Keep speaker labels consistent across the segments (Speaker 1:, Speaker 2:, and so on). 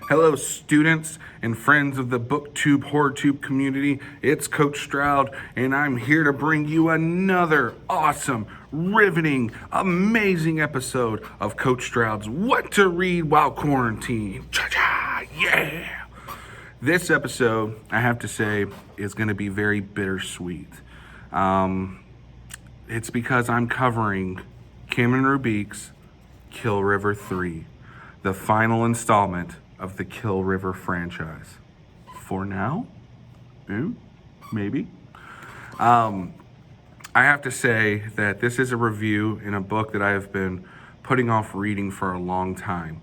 Speaker 1: Hello, students and friends of the BookTube, HorrorTube community. It's Coach Stroud, and I'm here to bring you another awesome, riveting, amazing episode of Coach Stroud's What to Read While Quarantined. Cha-cha! Yeah! This episode, I have to say, is going to be very bittersweet. It's because I'm covering Cameron Roubique's Kill River 3, the final installment of the Kill River franchise. For now? Maybe. I have to say that this is a review in a book that I have been putting off reading for a long time,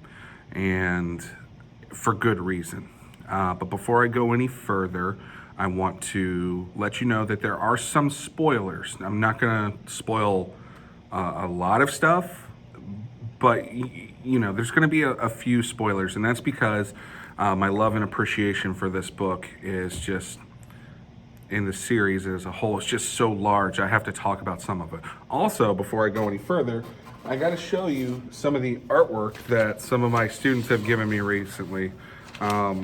Speaker 1: and for good reason. But before I go any further, I want to let you know that there are some spoilers. I'm not going to spoil a lot of stuff, but there's going to be a few spoilers, and that's because my love and appreciation for this book is just, in the series as a whole, it's just so large. I have to talk about some of it. Also, before I go any further, I got to show you some of the artwork that some of my students have given me recently. I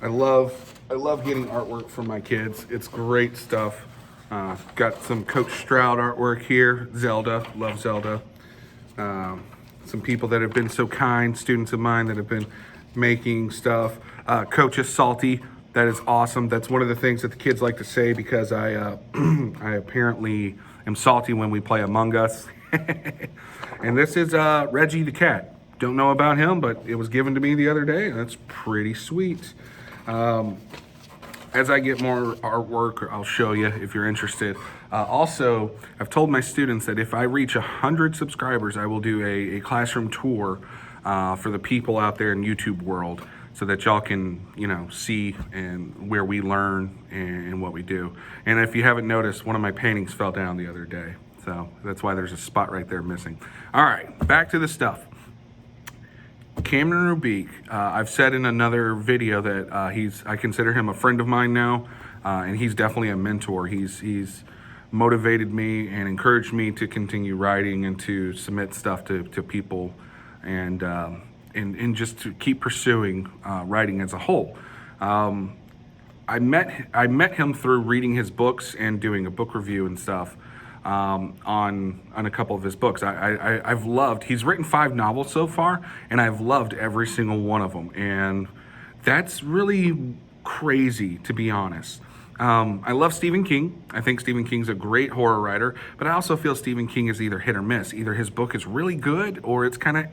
Speaker 1: love getting artwork from my kids. It's great stuff. Got some Coach Stroud artwork here. Zelda, love Zelda. Some people that have been so kind, students of mine that have been making stuff. Coach is salty. That is awesome. That's one of the things that the kids like to say, because I apparently am salty when we play Among Us. And this is Reggie the cat. Don't know about him, but it was given to me the other day, and that's pretty sweet. As I get more artwork, I'll show you if you're interested. Also, I've told my students that if I reach 100 subscribers, I will do a classroom tour for the people out there in YouTube world, so that y'all can, see and where we learn and what we do. And if you haven't noticed, one of my paintings fell down the other day, so that's why there's a spot right there missing. All right, back to the stuff. Cameron Roubique, I've said in another video that I consider him a friend of mine now, and he's definitely a mentor. He's motivated me and encouraged me to continue writing and to submit stuff to people, and just to keep pursuing writing as a whole. I met him through reading his books and doing a book review and stuff. On a couple of his books. I've loved, he's written 5 novels so far, and I've loved every single one of them, and that's really crazy, to be honest. I love Stephen King. I think Stephen King's a great horror writer, but I also feel Stephen King is either hit or miss. Either his book is really good or it's kind of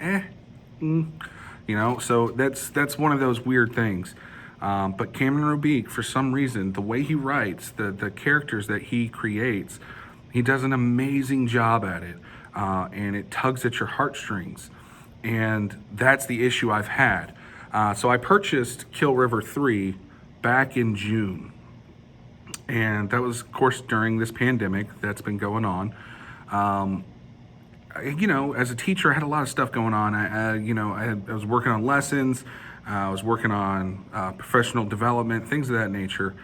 Speaker 1: so that's one of those weird things. But Cameron Roubique, for some reason, the way he writes, the characters that he creates, he does an amazing job at it, and it tugs at your heartstrings. And that's the issue I've had. So I purchased Kill River 3 back in June. And that was, of course, during this pandemic that's been going on. As a teacher, I had a lot of stuff going on. I was working on lessons. I was working on professional development, things of that nature.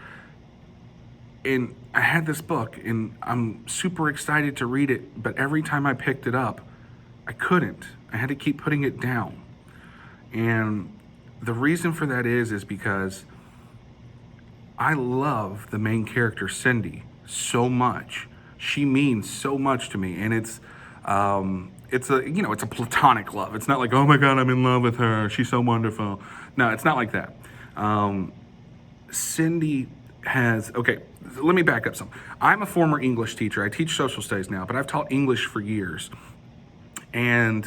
Speaker 1: And I had this book, and I'm super excited to read it, but every time I picked it up, I couldn't. I had to keep putting it down. And the reason for that is because I love the main character, Cindy, so much. She means so much to me, and it's a platonic love. It's not like, oh my God, I'm in love with her, she's so wonderful. No, it's not like that. Cindy has, let me back up some. I'm a former English teacher. I teach social studies now, but I've taught English for years. And,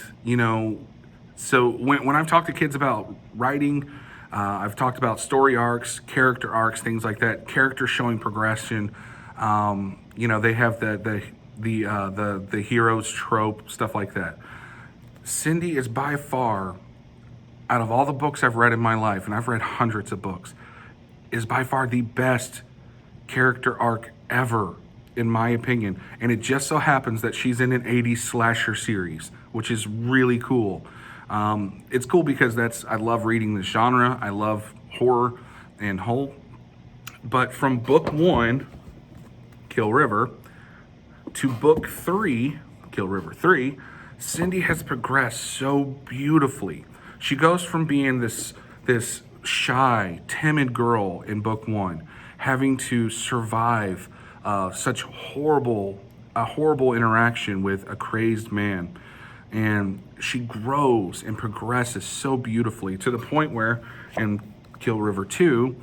Speaker 1: so when I've talked to kids about writing, I've talked about story arcs, character arcs, things like that, characters showing progression. They have the hero's trope, stuff like that. Cindy is by far, out of all the books I've read in my life, and I've read hundreds of books, is by far the best character arc ever, in my opinion. And it just so happens that she's in an 80s slasher series, which is really cool. It's cool because I love reading the genre. I love horror and whole. But from book 1, Kill River, to book 3, Kill River 3, Cindy has progressed so beautifully. She goes from being this shy, timid girl in book one, having to survive such a horrible interaction with a crazed man. And she grows and progresses so beautifully to the point where in Kill River 2,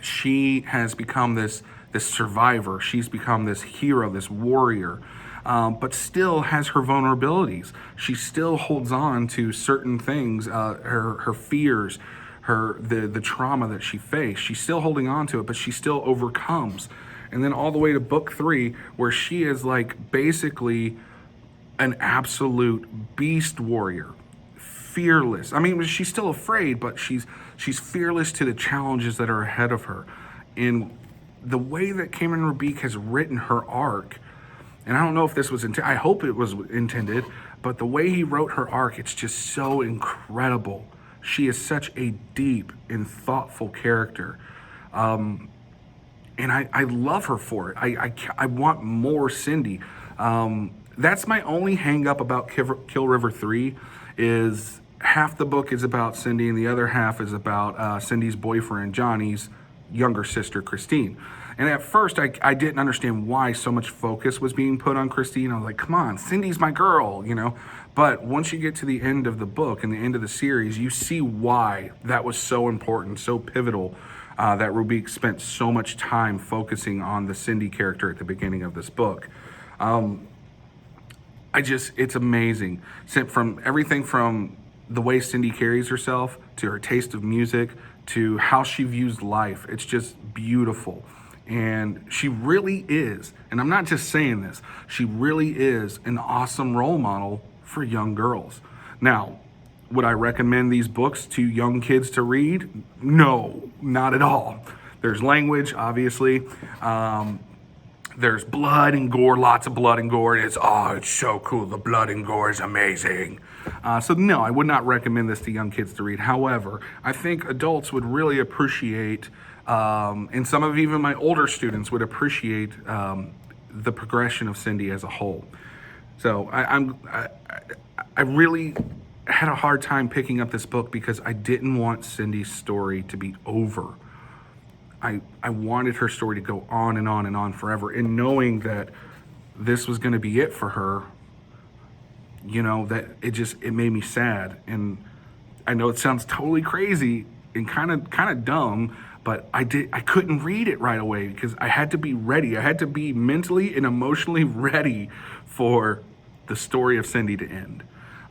Speaker 1: she has become this survivor. She's become this hero, this warrior, but still has her vulnerabilities. She still holds on to certain things, her fears, the trauma that she faced. She's still holding on to it, but she still overcomes. And then all the way to book 3, where she is like basically an absolute beast warrior, fearless. I mean, she's still afraid, but she's fearless to the challenges that are ahead of her. And the way that Cameron Roubique has written her arc, and I don't know if this was I hope it was intended, but the way he wrote her arc, it's just so incredible. She is such a deep and thoughtful character. And I love her for it. I want more Cindy. That's my only hang up about Kill River 3 is half the book is about Cindy and the other half is about Cindy's boyfriend, Johnny's younger sister, Christine. And at first, I didn't understand why so much focus was being put on Christine. I was like, come on, Cindy's my girl, you know? But once you get to the end of the book and the end of the series, you see why that was so important, so pivotal, that Roubique spent so much time focusing on the Cindy character at the beginning of this book. It's amazing. From everything from the way Cindy carries herself, to her taste of music, to how she views life. It's just beautiful. And she really is, and I'm not just saying this, she really is an awesome role model for young girls. Now, would I recommend these books to young kids to read? No, not at all. There's language, obviously. There's blood and gore, lots of blood and gore, and it's so cool. The blood and gore is amazing. So no, I would not recommend this to young kids to read. However, I think adults would really appreciate, and some of even my older students would appreciate the progression of Cindy as a whole. So I really had a hard time picking up this book because I didn't want Cindy's story to be over. I wanted her story to go on and on and on forever. And knowing that this was going to be it for her, you know, that it made me sad. And I know it sounds totally crazy and kind of dumb, but I couldn't read it right away because I had to be ready. I had to be mentally and emotionally ready for the story of Cindy to end.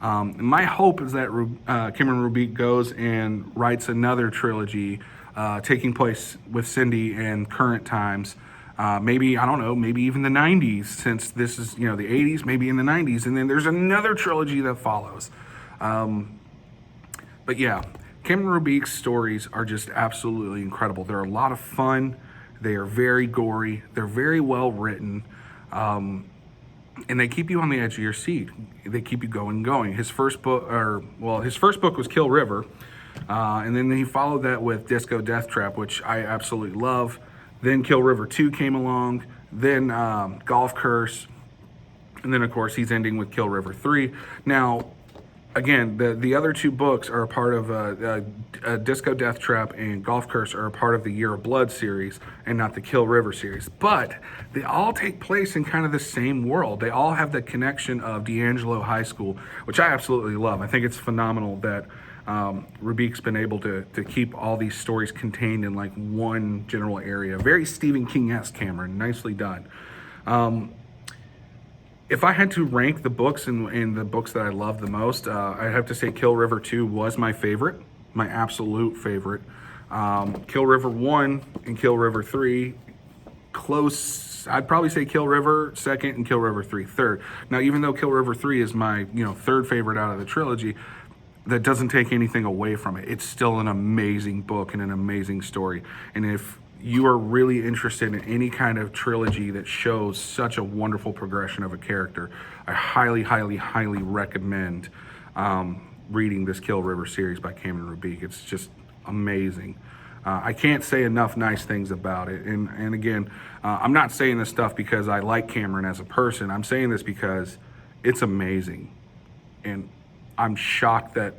Speaker 1: My hope is that Cameron Roubique goes and writes another trilogy taking place with Cindy in current times. Maybe, I don't know, maybe even the 90s, since this is, you know, the 80s, maybe in the 90s. And then there's another trilogy that follows. But yeah, Cameron Roubique's stories are just absolutely incredible. They're a lot of fun. They are very gory. They're very well written. And they keep you on the edge of your seat. They keep you going. His first book was Kill River. And then he followed that with Disco Death Trap, which I absolutely love. Then Kill River 2 came along. Then Golf Curse. And then, of course, he's ending with Kill River 3. Now, again, the other two books are a part of Disco Death Trap and Golf Curse are a part of the Year of Blood series and not the Kill River series. But they all take place in kind of the same world. They all have the connection of D'Angelo High School, which I absolutely love. I think it's phenomenal that Roubique's been able to keep all these stories contained in like one general area. Very Stephen King-esque, Cameron. Nicely done. If I had to rank the books and the books that I love the most, I'd have to say Kill River 2 was my favorite, my absolute favorite. Kill River 1 and Kill River 3, close. I'd probably say Kill River second and Kill River 3 third. Now, even though Kill River 3 is my third favorite out of the trilogy, that doesn't take anything away from it. It's still an amazing book and an amazing story. And if you are really interested in any kind of trilogy that shows such a wonderful progression of a character, I highly, highly, highly recommend reading this Kill River series by Cameron Roubique. It's just amazing. I can't say enough nice things about it. And again, I'm not saying this stuff because I like Cameron as a person. I'm saying this because it's amazing. And I'm shocked that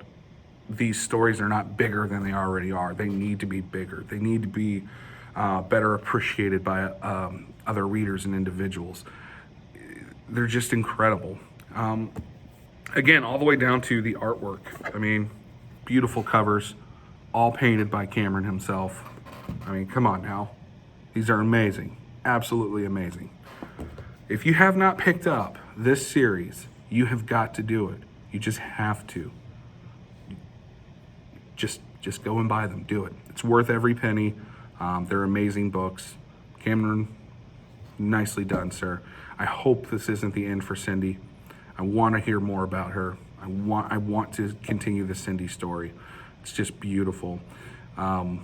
Speaker 1: these stories are not bigger than they already are. They need to be bigger. They need to be better appreciated by other readers and individuals. They're just incredible. Again, all the way down to the artwork. I mean, beautiful covers, all painted by Cameron himself. I mean, come on now. These are amazing. Absolutely amazing. If you have not picked up this series, you have got to do it. You just have to. Just go and buy them. Do it. It's worth every penny. They're amazing books. Cameron, nicely done, sir. I hope this isn't the end for Cindy. I want to hear more about her. I want to continue the Cindy story. It's just beautiful. Kind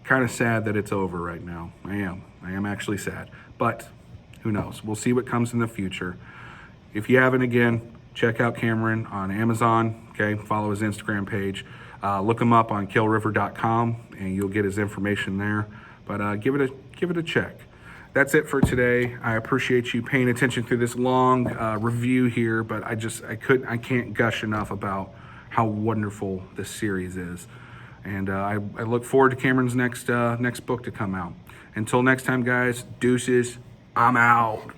Speaker 1: of sad that it's over right now. I am actually sad. But who knows? We'll see what comes in the future. If you haven't, again, check out Cameron on Amazon. Okay, follow his Instagram page. Look him up on killriver.com, and you'll get his information there. But give it a check. That's it for today. I appreciate you paying attention through this long review here, but I can't gush enough about how wonderful this series is. And I look forward to Cameron's next book to come out. Until next time, guys, deuces. I'm out.